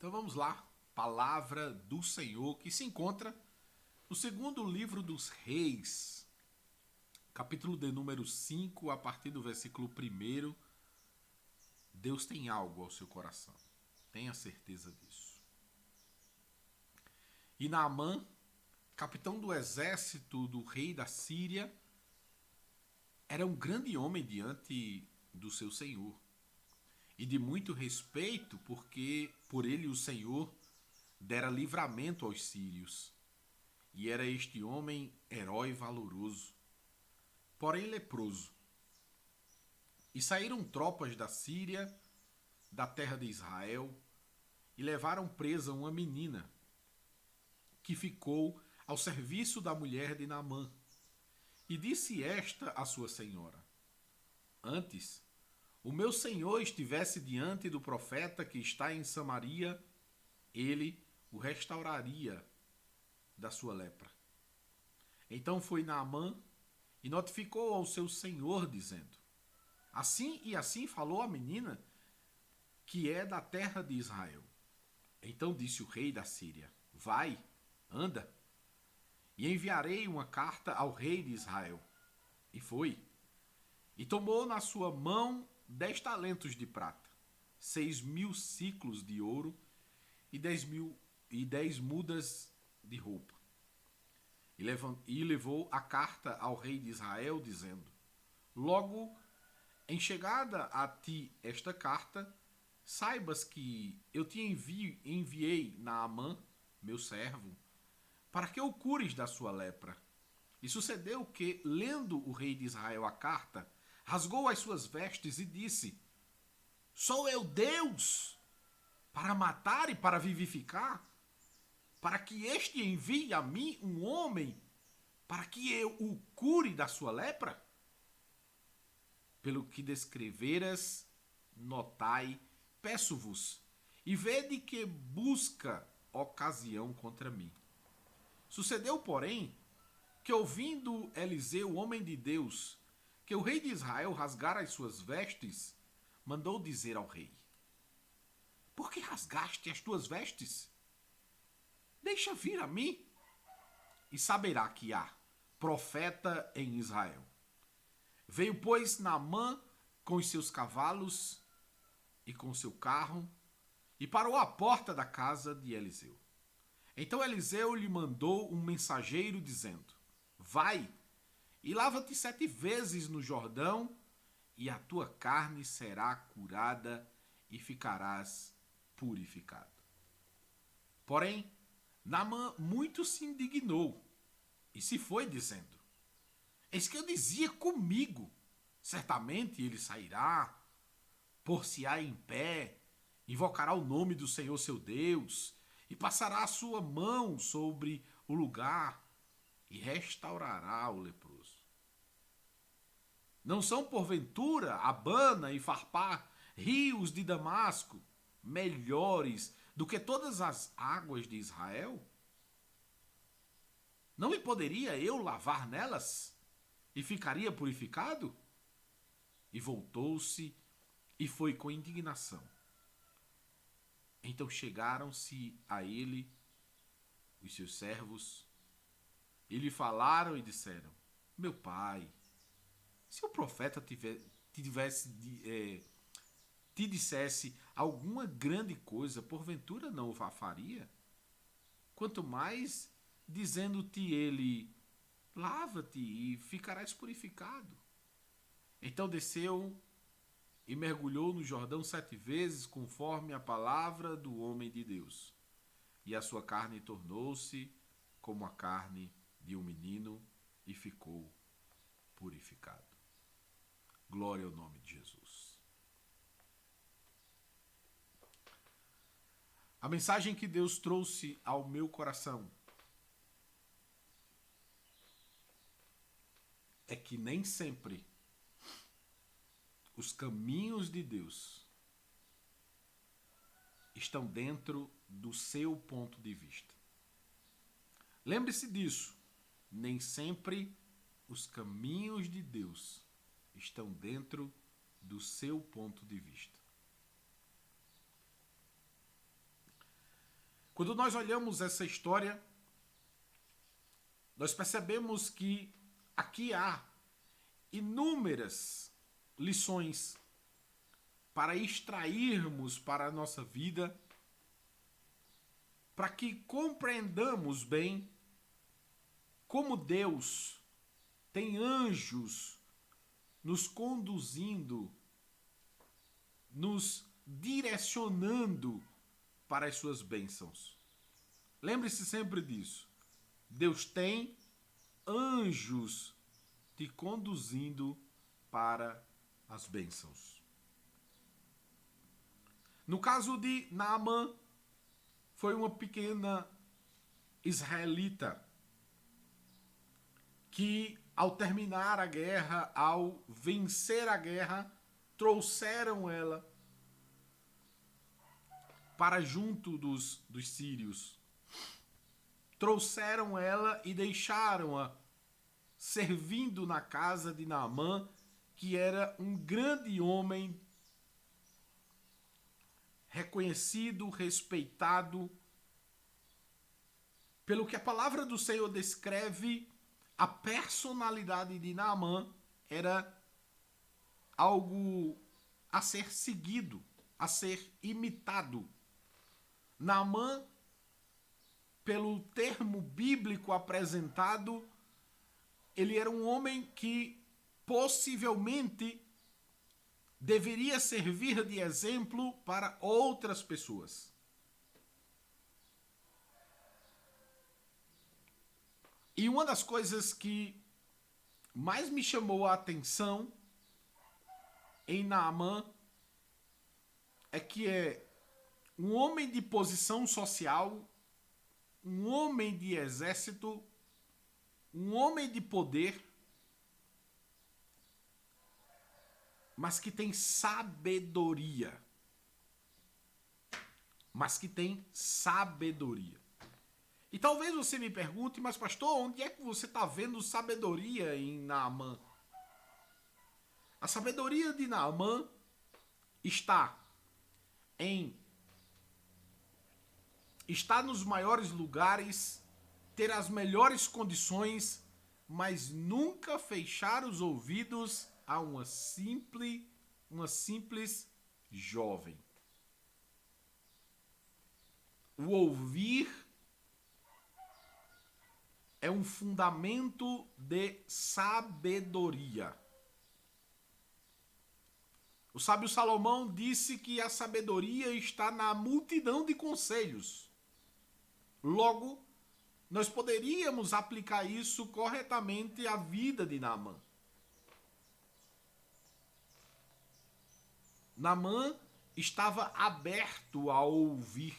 Então vamos lá, palavra do Senhor que se encontra no segundo livro dos Reis, capítulo de número 5, a partir do versículo 1. Deus tem algo ao seu coração, tenha certeza disso. E Naamã, capitão do exército do rei da Síria, era um grande homem diante do seu senhor, e de muito respeito, porque por ele o Senhor dera livramento aos sírios. E era este homem herói valoroso, porém leproso. E saíram tropas da Síria, da terra de Israel, e levaram presa uma menina, que ficou ao serviço da mulher de Naamã. E disse esta à sua senhora: Antes, o meu senhor estivesse diante do profeta que está em Samaria, ele o restauraria da sua lepra. Então foi Naamã e notificou ao seu senhor, dizendo: Assim e assim falou a menina, que é da terra de Israel. Então disse o rei da Síria: Vai, anda, e enviarei uma carta ao rei de Israel. E foi. E tomou na sua mão 10 talentos de prata, 6.000 ciclos de ouro e 10 mudas de roupa. E levou a carta ao rei de Israel, dizendo: Logo, em chegada a ti esta carta, saibas que eu te enviei Naamã, meu servo, para que o cures da sua lepra. E sucedeu que, lendo o rei de Israel a carta, rasgou as suas vestes e disse: Sou eu Deus para matar e para vivificar? Para que este envie a mim um homem, para que eu o cure da sua lepra? Pelo que descreveras, notai, peço-vos, e vede que busca ocasião contra mim. Sucedeu, porém, que ouvindo Eliseu, o homem de Deus, que o rei de Israel rasgara as suas vestes, mandou dizer ao rei: Por que rasgaste as tuas vestes? Deixa vir a mim, e saberá que há profeta em Israel. Veio, pois, Naamã com os seus cavalos e com seu carro, e parou à porta da casa de Eliseu. Então Eliseu lhe mandou um mensageiro, dizendo: Vai e lava-te 7 vezes no Jordão, e a tua carne será curada e ficarás purificado. Porém, Naamã muito se indignou e se foi, dizendo: Eis que eu dizia comigo, certamente ele sairá, por-se-á em pé, invocará o nome do Senhor seu Deus, e passará a sua mão sobre o lugar, e restaurará o leproso. Não são, porventura, Abana e Farpar, rios de Damasco, melhores do que todas as águas de Israel? Não me poderia eu lavar nelas, e ficaria purificado? E voltou-se e foi com indignação. Então chegaram-se a ele os seus servos, e lhe falaram e disseram: Meu pai, se o profeta te dissesse alguma grande coisa, porventura não o faria? Quanto mais dizendo-te ele: Lava-te e ficarás purificado. Então desceu e mergulhou no Jordão 7 vezes, conforme a palavra do homem de Deus. E a sua carne tornou-se como a carne de um menino, e ficou purificado. Glória ao nome de Jesus. A mensagem que Deus trouxe ao meu coração é que nem sempre os caminhos de Deus estão dentro do seu ponto de vista. Lembre-se disso. Nem sempre os caminhos de Deus estão dentro do seu ponto de vista. Quando nós olhamos essa história, nós percebemos que aqui há inúmeras lições para extrairmos para a nossa vida, para que compreendamos bem como Deus tem anjos nos conduzindo, nos direcionando para as suas bênçãos. Lembre-se sempre disso. Deus tem anjos te conduzindo para as bênçãos. No caso de Naamã, foi uma pequena israelita que, ao terminar a guerra, ao vencer a guerra, trouxeram ela para junto dos sírios. Trouxeram ela e deixaram-a servindo na casa de Naamã, que era um grande homem, reconhecido, respeitado. Pelo que a palavra do Senhor descreve, a personalidade de Naamã era algo a ser seguido, a ser imitado. Naamã, pelo termo bíblico apresentado, ele era um homem que possivelmente deveria servir de exemplo para outras pessoas. E uma das coisas que mais me chamou a atenção em Naamã é que é um homem de posição social, um homem de exército, um homem de poder, mas que tem sabedoria. E talvez você me pergunte, mas pastor, onde é que você está vendo sabedoria em Naamã? A sabedoria de Naamã está nos maiores lugares, ter as melhores condições, mas nunca fechar os ouvidos a uma simples jovem. O ouvir é um fundamento de sabedoria. O sábio Salomão disse que a sabedoria está na multidão de conselhos. Logo, nós poderíamos aplicar isso corretamente à vida de Naamã. Naamã estava aberto a ouvir,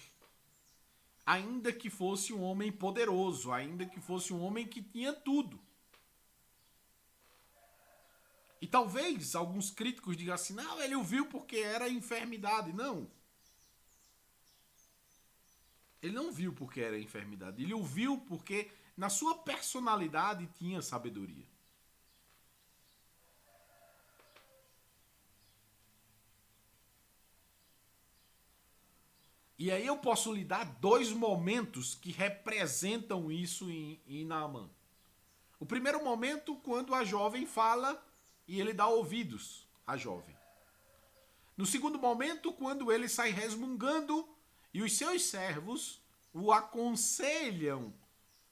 ainda que fosse um homem poderoso, ainda que fosse um homem que tinha tudo. E talvez alguns críticos digam assim, não, ele ouviu porque era enfermidade. Não. Ele não viu porque era enfermidade. Ele ouviu porque na sua personalidade tinha sabedoria. E aí eu posso lhe dar dois momentos que representam isso em Naamã. O primeiro momento, quando a jovem fala e ele dá ouvidos à jovem. No segundo momento, quando ele sai resmungando e os seus servos o aconselham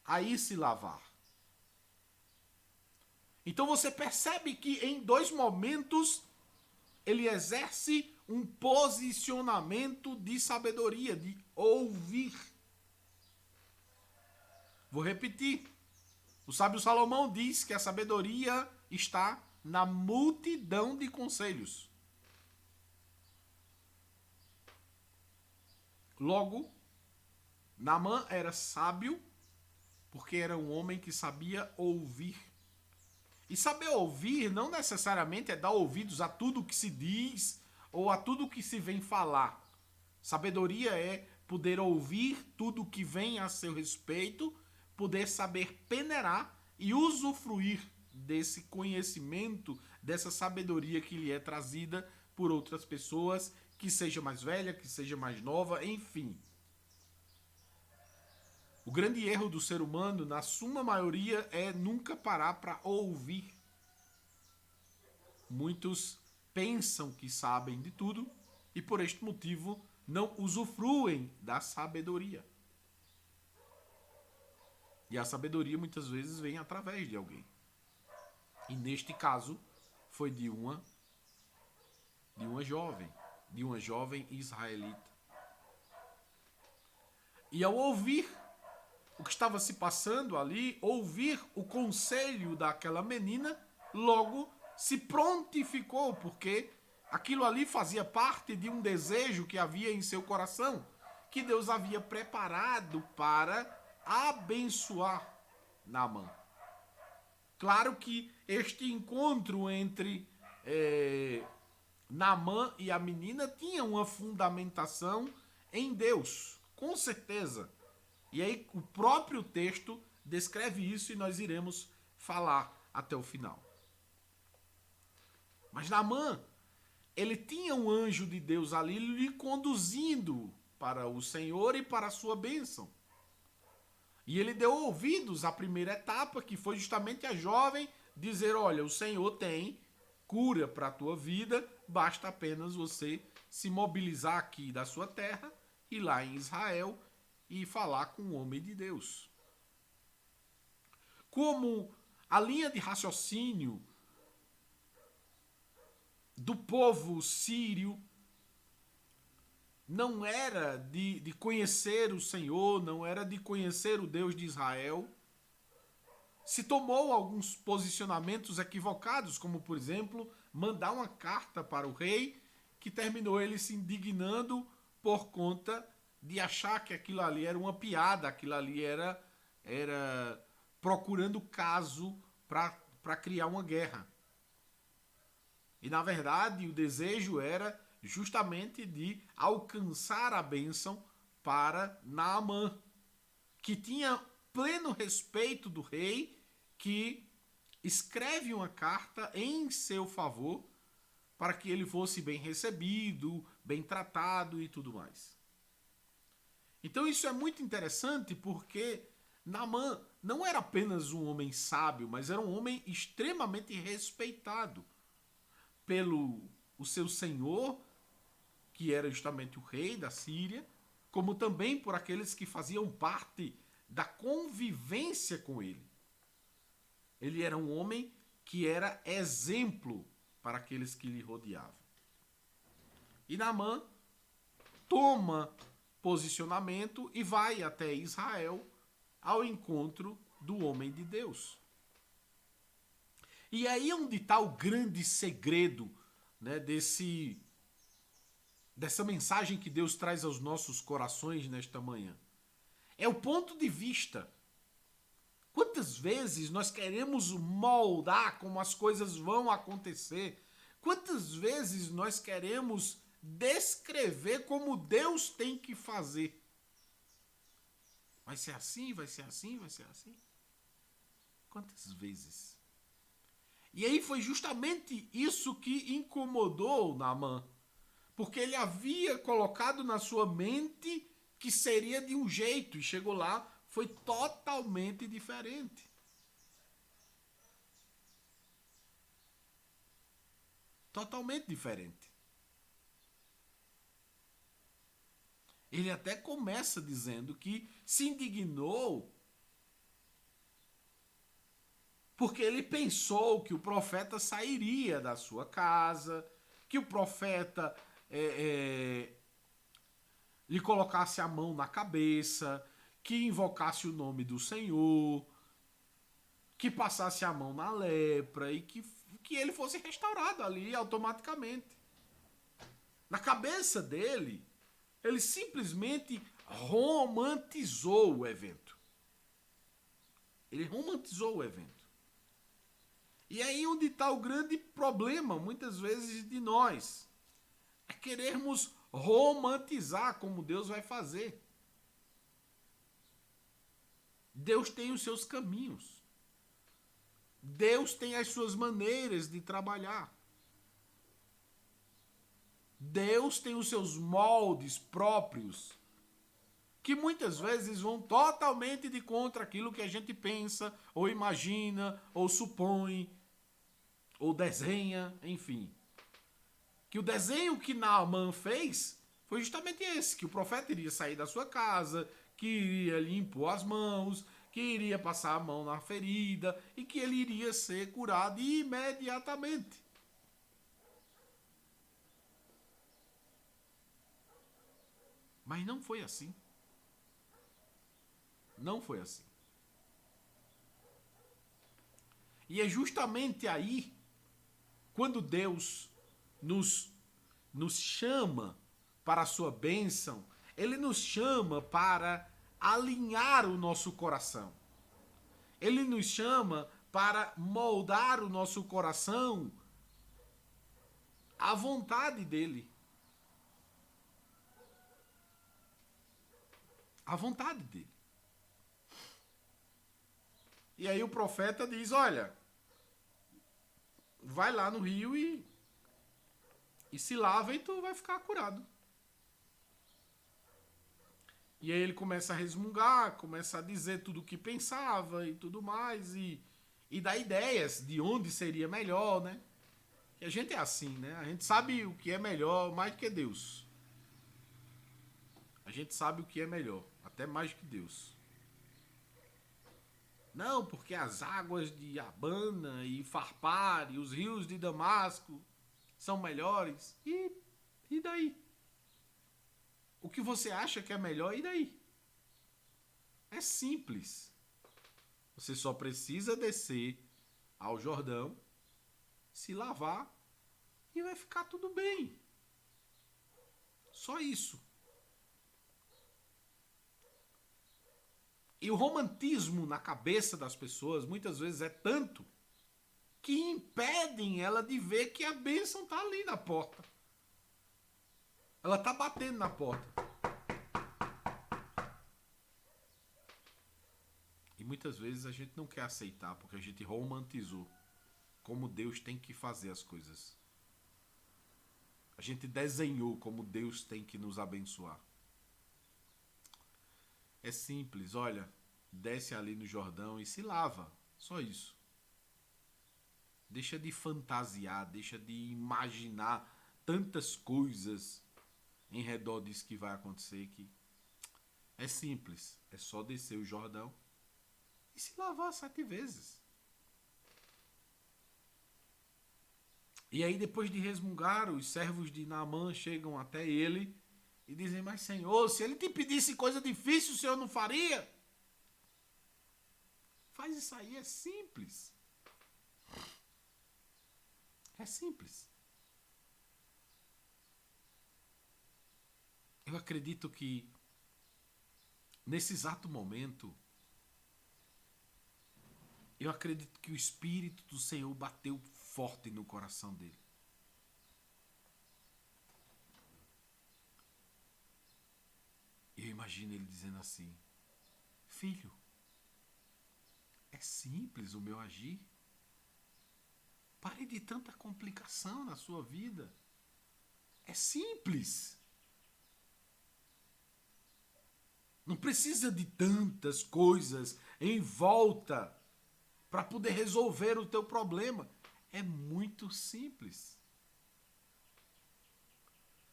a ir se lavar. Então você percebe que em dois momentos ele exerce um posicionamento de sabedoria, de ouvir. Vou repetir. O sábio Salomão diz que a sabedoria está na multidão de conselhos. Logo, Naamã era sábio porque era um homem que sabia ouvir. E saber ouvir não necessariamente é dar ouvidos a tudo que se diz ou a tudo que se vem falar. Sabedoria é poder ouvir tudo que vem a seu respeito, poder saber peneirar e usufruir desse conhecimento, dessa sabedoria que lhe é trazida por outras pessoas, que seja mais velha, que seja mais nova, enfim. O grande erro do ser humano, na suma maioria, é nunca parar para ouvir. Muitos pensam que sabem de tudo e, por este motivo, não usufruem da sabedoria. E a sabedoria muitas vezes vem através de alguém. E neste caso, foi de uma jovem israelita. E ao ouvir o que estava se passando ali, ouvir o conselho daquela menina, logo se prontificou, porque aquilo ali fazia parte de um desejo que havia em seu coração, que Deus havia preparado para abençoar Naamã. Claro que este encontro entre Naamã e a menina tinha uma fundamentação em Deus, com certeza. E aí o próprio texto descreve isso e nós iremos falar até o final. Mas Naamã, ele tinha um anjo de Deus ali lhe conduzindo para o Senhor e para a sua bênção. E ele deu ouvidos à primeira etapa, que foi justamente a jovem dizer: olha, o Senhor tem cura para a tua vida, basta apenas você se mobilizar aqui da sua terra e lá em Israel e falar com o homem de Deus. Como a linha de raciocínio do povo sírio não era de conhecer o Senhor, não era de conhecer o Deus de Israel, se tomou alguns posicionamentos equivocados, como, por exemplo, mandar uma carta para o rei, que terminou ele se indignando por conta de achar que aquilo ali era uma piada, aquilo ali era procurando caso para criar uma guerra. E, na verdade, o desejo era justamente de alcançar a bênção para Naamã, que tinha pleno respeito do rei, que escreve uma carta em seu favor para que ele fosse bem recebido, bem tratado e tudo mais. Então isso é muito interessante, porque Naamã não era apenas um homem sábio, mas era um homem extremamente respeitado pelo o seu senhor, que era justamente o rei da Síria, como também por aqueles que faziam parte da convivência com ele. Ele era um homem que era exemplo para aqueles que lhe rodeavam. E Naamã toma posicionamento e vai até Israel ao encontro do homem de Deus. E aí é onde está o grande segredo, né, dessa mensagem que Deus traz aos nossos corações nesta manhã. É o ponto de vista. Quantas vezes nós queremos moldar como as coisas vão acontecer? Quantas vezes nós queremos descrever como Deus tem que fazer? Vai ser assim, vai ser assim, vai ser assim? Quantas vezes? E aí foi justamente isso que incomodou Naamã, porque ele havia colocado na sua mente que seria de um jeito e chegou lá, foi totalmente diferente. Totalmente diferente. Ele até começa dizendo que se indignou porque ele pensou que o profeta sairia da sua casa, que o profeta lhe colocasse a mão na cabeça, que invocasse o nome do Senhor, que passasse a mão na lepra e que ele fosse restaurado ali automaticamente. Na cabeça dele, ele simplesmente romantizou o evento. Ele romantizou o evento. E aí onde está o grande problema, muitas vezes, de nós. É querermos romantizar como Deus vai fazer. Deus tem os seus caminhos. Deus tem as suas maneiras de trabalhar. Deus tem os seus moldes próprios, que que muitas vezes vão totalmente de contra aquilo que a gente pensa, ou imagina, ou supõe, ou desenha, enfim. Que o desenho que Naamã fez foi justamente esse, que o profeta iria sair da sua casa, que iria lhe impor as mãos, que iria passar a mão na ferida e que ele iria ser curado imediatamente. Mas não foi assim. Não foi assim. E é justamente aí, quando Deus nos chama para a sua bênção, Ele nos chama para alinhar o nosso coração. Ele nos chama para moldar o nosso coração à vontade dEle. À vontade dEle. E aí o profeta diz, olha, vai lá no rio e se lava e tu vai ficar curado. E aí ele começa a resmungar, começa a dizer tudo o que pensava e tudo mais, e dá ideias de onde seria melhor, né? Que a gente é assim, né? A gente sabe o que é melhor mais do que Deus. A gente sabe o que é melhor, até mais do que Deus. Não, porque as águas de Abana e Farpar e os rios de Damasco são melhores. E daí? O que você acha que é melhor, e daí? É simples. Você só precisa descer ao Jordão, se lavar e vai ficar tudo bem. Só isso. E o romantismo na cabeça das pessoas muitas vezes é tanto que impedem ela de ver que a bênção está ali na porta. Ela está batendo na porta. E muitas vezes a gente não quer aceitar porque a gente romantizou como Deus tem que fazer as coisas. A gente desenhou como Deus tem que nos abençoar. É simples, olha, desce ali no Jordão e se lava. Só isso. Deixa de fantasiar, deixa de imaginar tantas coisas em redor disso que vai acontecer, que é simples. É só descer o Jordão e se lavar 7 vezes. E aí, depois de resmungar, os servos de Naamã chegam até ele e dizem, mas Senhor, se ele te pedisse coisa difícil, o Senhor não faria? Faz isso aí, é simples. É simples. Eu acredito que, nesse exato momento, eu acredito que o Espírito do Senhor bateu forte no coração dele. Eu imagino ele dizendo assim, filho, é simples o meu agir. Pare de tanta complicação na sua vida. É simples. Não precisa de tantas coisas em volta para poder resolver o teu problema. É muito simples.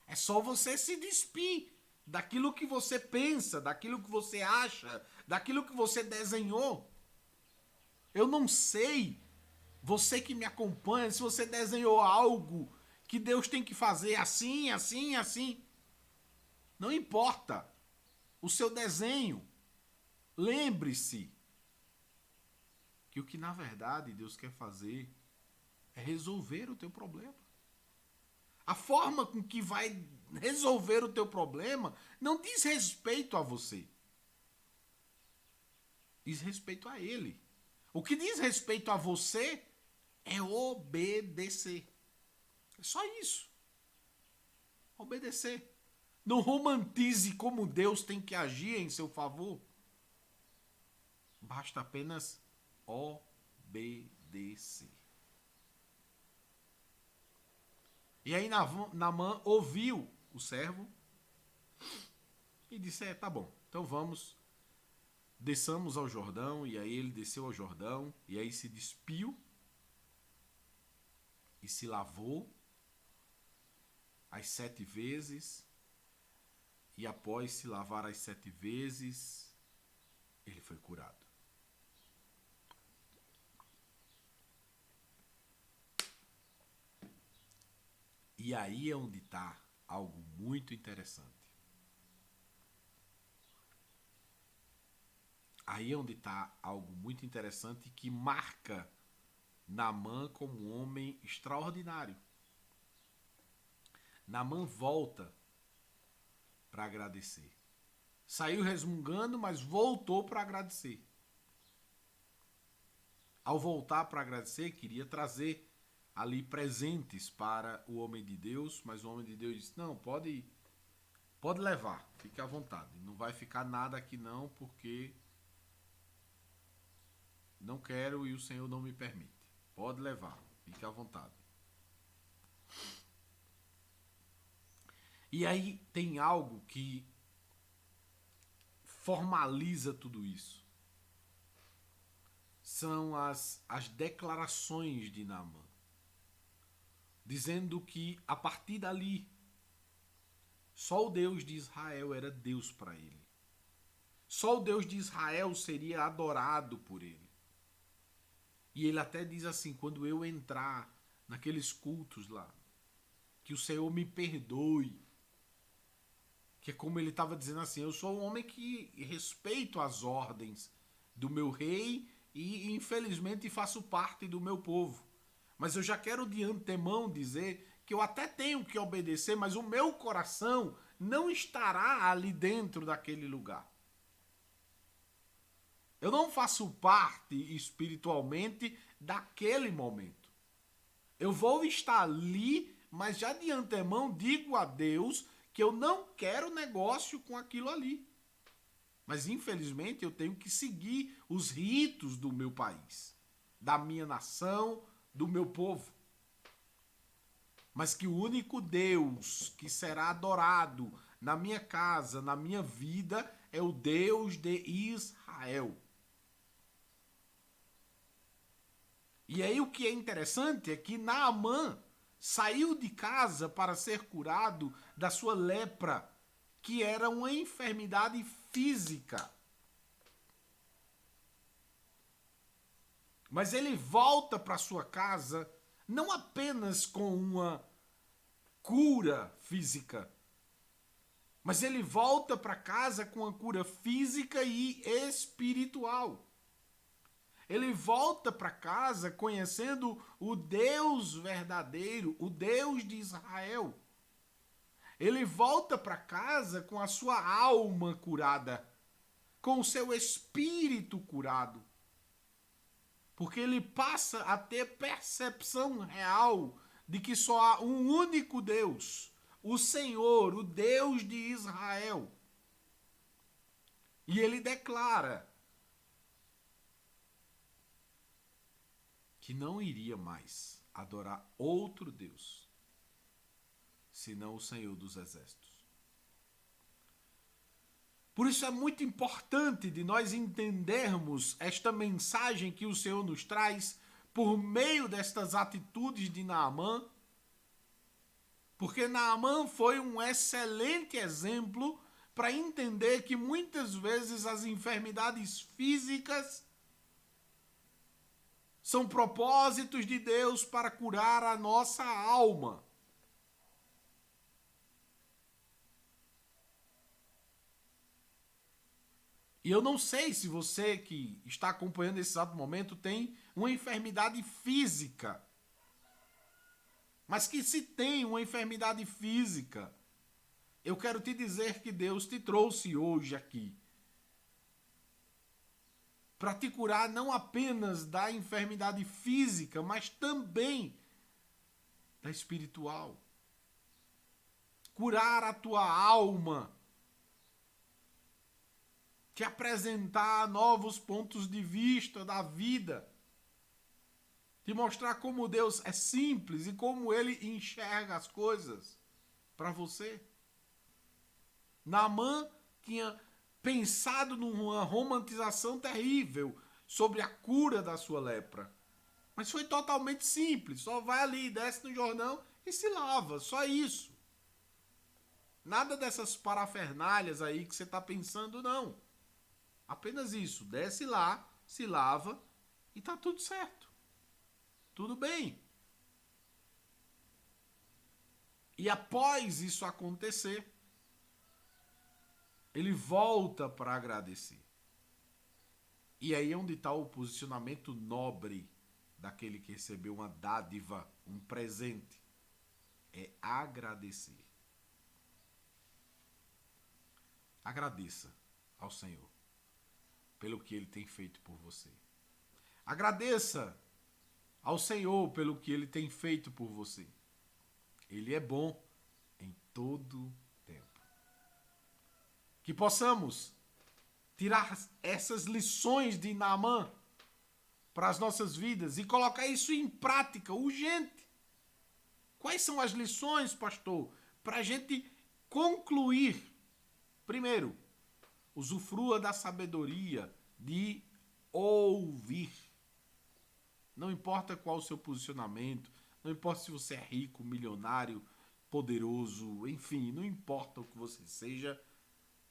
É só você se despir daquilo que você pensa, daquilo que você acha, daquilo que você desenhou. Eu não sei, você que me acompanha, se você desenhou algo que Deus tem que fazer assim, assim, assim. Não importa o seu desenho. Lembre-se que o que na verdade Deus quer fazer é resolver o teu problema. A forma com que vai resolver o teu problema não diz respeito a você. Diz respeito a Ele. O que diz respeito a você é obedecer. É só isso. Obedecer. Não romantize como Deus tem que agir em seu favor. Basta apenas obedecer. E aí Naamã ouviu o servo e disse, tá bom, então vamos, desçamos ao Jordão. E aí ele desceu ao Jordão, e aí se despiu, e se lavou as 7 vezes, e após se lavar as 7 vezes, ele foi curado. E aí é onde está algo muito interessante. Aí é onde está algo muito interessante que marca Naamã como um homem extraordinário. Naamã volta para agradecer. Saiu resmungando, mas voltou para agradecer. Ao voltar para agradecer, queria trazer ali presentes para o homem de Deus, mas o homem de Deus disse, não, pode levar, fique à vontade. Não vai ficar nada aqui não, porque não quero e o Senhor não me permite. Pode levar, fique à vontade. E aí tem algo que formaliza tudo isso. São as declarações de Naamã, dizendo que a partir dali, só o Deus de Israel era Deus para ele. Só o Deus de Israel seria adorado por ele. E ele até diz assim, quando eu entrar naqueles cultos lá, que o Senhor me perdoe. Que é como ele estava dizendo assim, eu sou um homem que respeito as ordens do meu rei e infelizmente faço parte do meu povo. Mas eu já quero de antemão dizer que eu até tenho que obedecer, mas o meu coração não estará ali dentro daquele lugar. Eu não faço parte espiritualmente daquele momento. Eu vou estar ali, mas já de antemão digo a Deus que eu não quero negócio com aquilo ali. Mas infelizmente eu tenho que seguir os ritos do meu país, da minha nação, do meu povo. Mas que o único Deus que será adorado na minha casa, na minha vida, é o Deus de Israel. E aí o que é interessante é que Naamã saiu de casa para ser curado da sua lepra, que era uma enfermidade física. Mas ele volta para sua casa não apenas com uma cura física, mas ele volta para casa com uma cura física e espiritual. Ele volta para casa conhecendo o Deus verdadeiro, o Deus de Israel. Ele volta para casa com a sua alma curada, com o seu espírito curado. Porque ele passa a ter percepção real de que só há um único Deus, o Senhor, o Deus de Israel. E ele declara que não iria mais adorar outro Deus, senão o Senhor dos Exércitos. Por isso é muito importante de nós entendermos esta mensagem que o Senhor nos traz por meio destas atitudes de Naamã, porque Naamã foi um excelente exemplo para entender que muitas vezes as enfermidades físicas são propósitos de Deus para curar a nossa alma. E eu não sei se você que está acompanhando esse exato momento tem uma enfermidade física. Mas que se tem uma enfermidade física, eu quero te dizer que Deus te trouxe hoje aqui para te curar não apenas da enfermidade física, mas também da espiritual. Curar a tua alma. Te apresentar novos pontos de vista da vida. Te mostrar como Deus é simples e como Ele enxerga as coisas para você. Naamã, tinha pensado numa romantização terrível sobre a cura da sua lepra. Mas foi totalmente simples. Só vai ali, desce no Jordão e se lava. Só isso. Nada dessas parafernálias aí que você está pensando, não. Apenas isso. Desce lá, se lava e tá tudo certo. Tudo bem. E após isso acontecer, ele volta para agradecer. E aí é onde está o posicionamento nobre daquele que recebeu uma dádiva, um presente. É agradecer. Agradeça ao Senhor pelo que Ele tem feito por você. Agradeça ao Senhor pelo que Ele tem feito por você. Ele é bom em todo tempo. Que possamos tirar essas lições de Naamã para as nossas vidas e colocar isso em prática, urgente. Quais são as lições, pastor, para a gente concluir? Primeiro, usufrua da sabedoria de ouvir. Não importa qual o seu posicionamento, não importa se você é rico, milionário, poderoso, enfim, não importa o que você seja,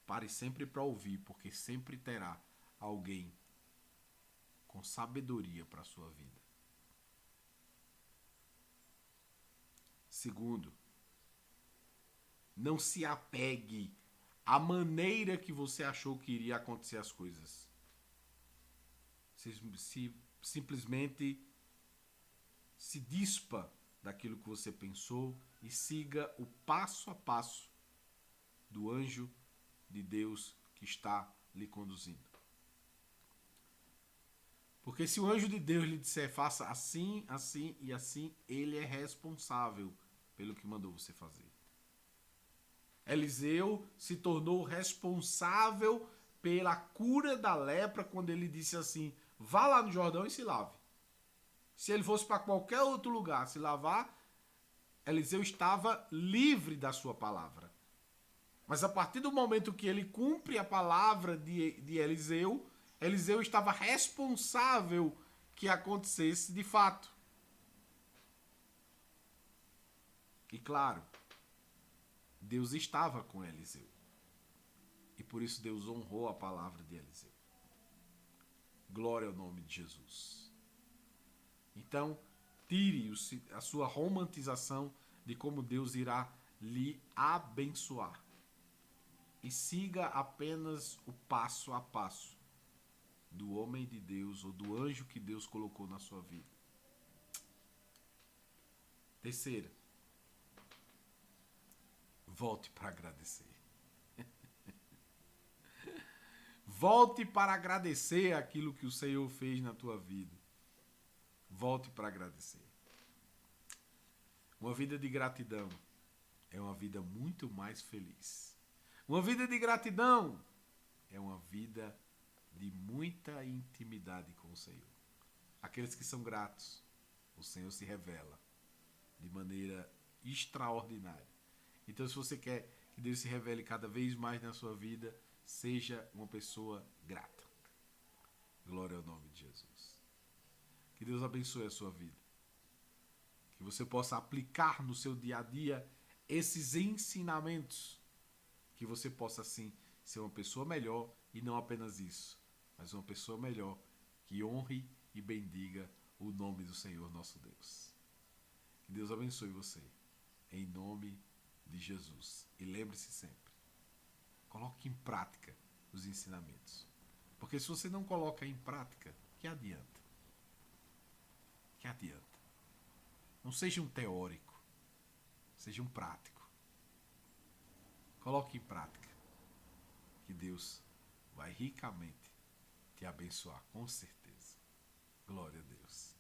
pare sempre para ouvir, porque sempre terá alguém com sabedoria para a sua vida. Segundo, não se apegue à maneira que você achou que iria acontecer as coisas. Simplesmente se dispa daquilo que você pensou e siga o passo a passo do anjo de Deus que está lhe conduzindo. Porque se o anjo de Deus lhe disser faça assim, assim e assim, ele é responsável pelo que mandou você fazer. Eliseu se tornou responsável pela cura da lepra quando ele disse assim, vá lá no Jordão e se lave. Se ele fosse para qualquer outro lugar se lavar, Eliseu estava livre da sua palavra. Mas a partir do momento que ele cumpre a palavra de Eliseu, Eliseu estava responsável que acontecesse de fato. E claro, Deus estava com Eliseu. E por isso Deus honrou a palavra de Eliseu. Glória ao nome de Jesus. Então, tire a sua romantização de como Deus irá lhe abençoar. E siga apenas o passo a passo do homem de Deus ou do anjo que Deus colocou na sua vida. Terceira, volte para agradecer. Volte para agradecer aquilo que o Senhor fez na tua vida. Volte para agradecer. Uma vida de gratidão é uma vida muito mais feliz. Uma vida de gratidão é uma vida de muita intimidade com o Senhor. Aqueles que são gratos, o Senhor se revela de maneira extraordinária. Então, se você quer que Deus se revele cada vez mais na sua vida, seja uma pessoa grata. Glória ao nome de Jesus. Que Deus abençoe a sua vida. Que você possa aplicar no seu dia a dia esses ensinamentos. Que você possa, assim, ser uma pessoa melhor e não apenas isso, mas uma pessoa melhor que honre e bendiga o nome do Senhor nosso Deus. Que Deus abençoe você, em nome de Jesus. E lembre-se sempre, coloque em prática os ensinamentos. Porque se você não coloca em prática, que adianta? Que adianta? Não seja um teórico, seja um prático. Coloque em prática, que Deus vai ricamente te abençoar, com certeza. Glória a Deus.